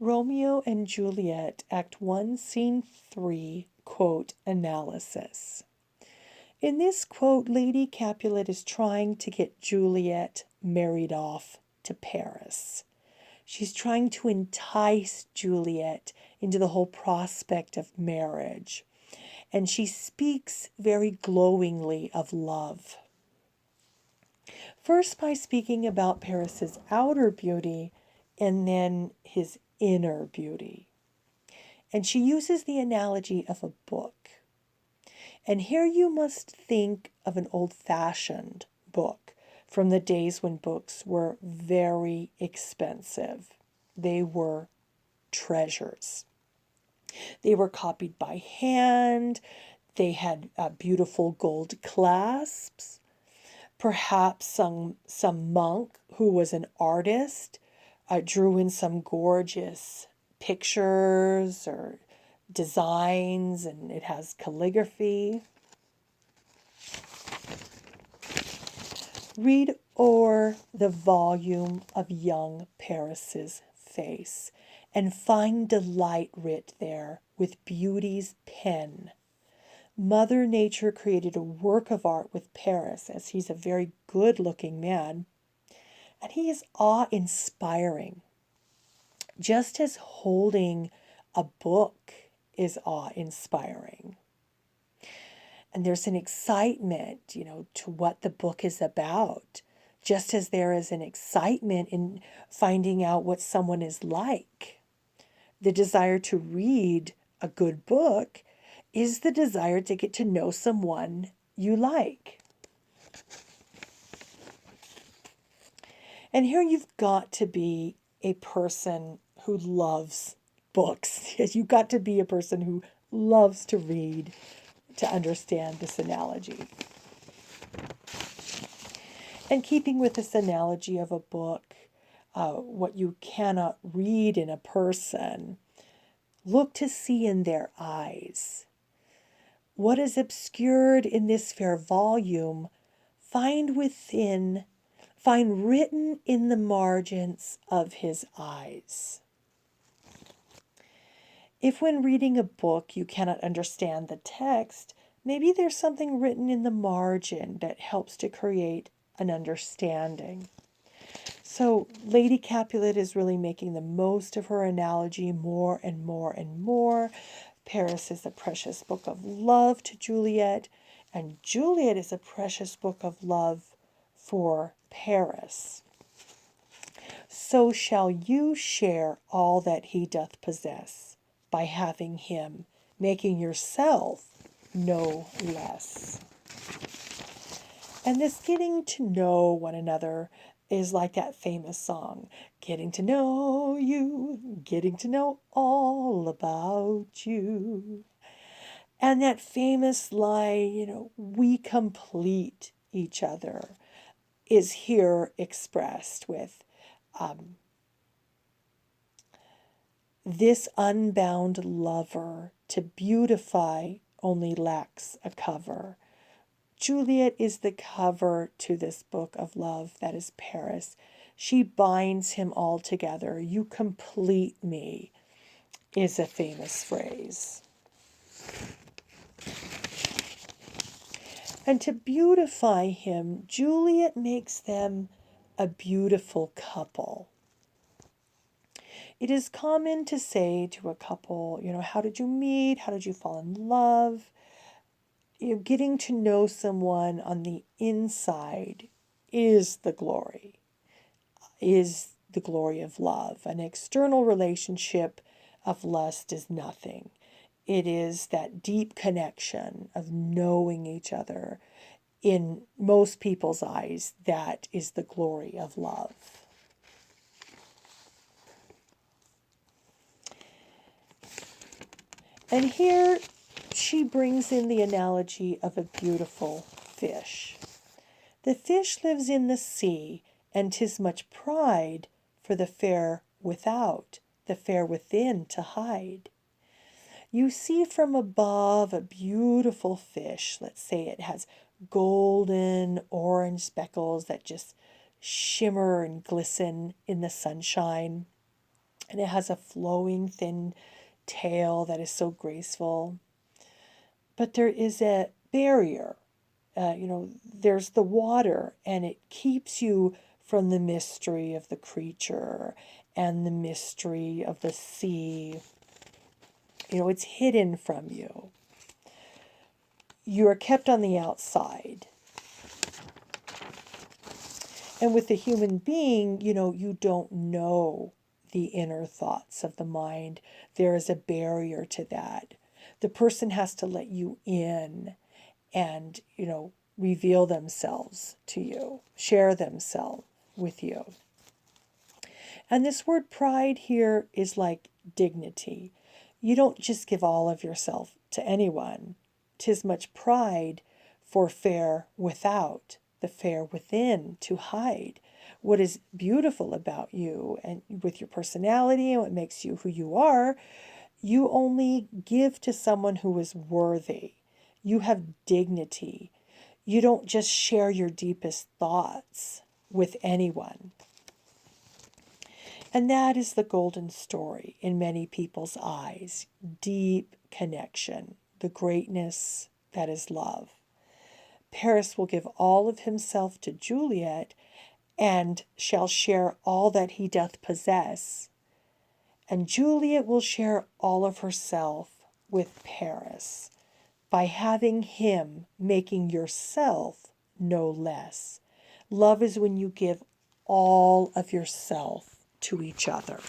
Romeo and Juliet, Act 1, Scene 3, quote, analysis. In this quote, Lady Capulet is trying to get Juliet married off to Paris. She's trying to entice Juliet into the whole prospect of marriage. And she speaks very glowingly of love. First, by speaking about Paris's outer beauty and then his inner beauty. And she uses the analogy of a book. And here you must think of an old-fashioned book from the days when books were very expensive. They were treasures. They were copied by hand. They had beautiful gold clasps. Perhaps some monk who was an artist drew in some gorgeous pictures or designs, and it has calligraphy. Read o'er the volume of young Paris's face, and find delight writ there with beauty's pen. Mother Nature created a work of art with Paris, as he's a very good-looking man, and he is awe-inspiring, just as holding a book is awe-inspiring. And there's an excitement, to what the book is about, just as there is an excitement in finding out what someone is like. The desire to read a good book is the desire to get to know someone you like. And here you've got to be a person who loves books. You've got to be a person who loves to read to understand this analogy. And keeping with this analogy of a book, what you cannot read in a person, look to see in their eyes. What is obscured in this fair volume, find written in the margins of his eyes. If when reading a book you cannot understand the text, maybe there's something written in the margin that helps to create an understanding. So Lady Capulet is really making the most of her analogy more and more and more. Paris is a precious book of love to Juliet, and Juliet is a precious book of love for Paris. So shall you share all that he doth possess, by having him, making yourself no less. And this getting to know one another is like that famous song, getting to know you, getting to know all about you. And that famous line, we complete each other, is here expressed with this unbound lover to beautify only lacks a cover. Juliet is the cover to this book of love that is Paris. She binds him all together. You complete me is a famous phrase. And to beautify him, Juliet makes them a beautiful couple. It is common to say to a couple, how did you meet? How did you fall in love? Getting to know someone on the inside is the glory of love. An external relationship of lust is nothing. It is that deep connection of knowing each other. In most people's eyes, that is the glory of love. And here she brings in the analogy of a beautiful fish. The fish lives in the sea, and 'tis much pride for the fair without, the fair within to hide. You see from above a beautiful fish. Let's say it has golden orange speckles that just shimmer and glisten in the sunshine. and it has a flowing, thin tail that is so graceful. But there is a barrier. There's the water, and it keeps you from the mystery of the creature and the mystery of the sea. It's hidden from you. You are kept on the outside. And with the human being, you don't know the inner thoughts of the mind. There is a barrier to that. The person has to let you in and, reveal themselves to you, share themselves with you. And this word pride here is like dignity. You don't just give all of yourself to anyone. 'Tis much pride for fair without, the fair within to hide. What is beautiful about you and with your personality and what makes you who you are, you only give to someone who is worthy. You have dignity. You don't just share your deepest thoughts with anyone. And that is the golden story in many people's eyes. Deep connection, the greatness that is love. Paris will give all of himself to Juliet and shall share all that he doth possess. And Juliet will share all of herself with Paris by having him making yourself no less. Love is when you give all of yourself to each other.